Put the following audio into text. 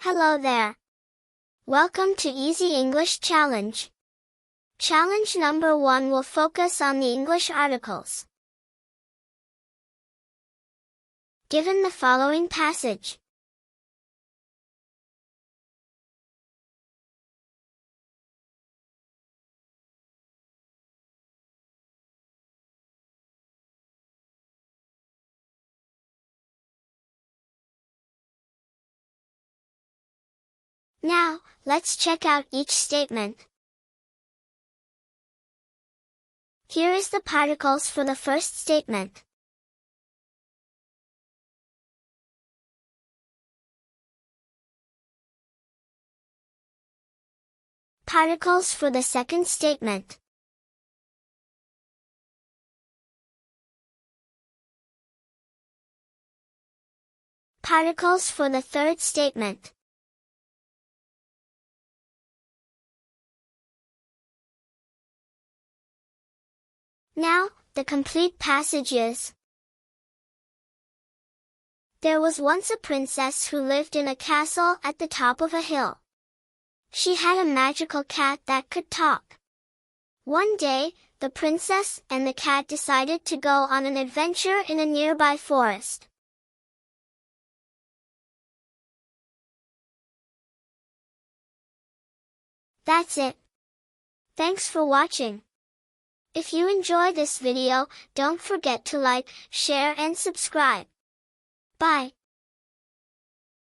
Hello there. Welcome to Easy English Challenge. Challenge number 1 will focus on the English articles. Given the following passage. Now, let's check out each statement. Here is the particles for the first statement. Particles for the second statement. Particles for the third statement. Now, the complete passage is: There was once a princess who lived in a castle at the top of a hill. She had a magical cat that could talk. One day, the princess and the cat decided to go on an adventure in a nearby forest. That's it. Thanks for watching. If you enjoy this video, don't forget to like, share and subscribe. Bye.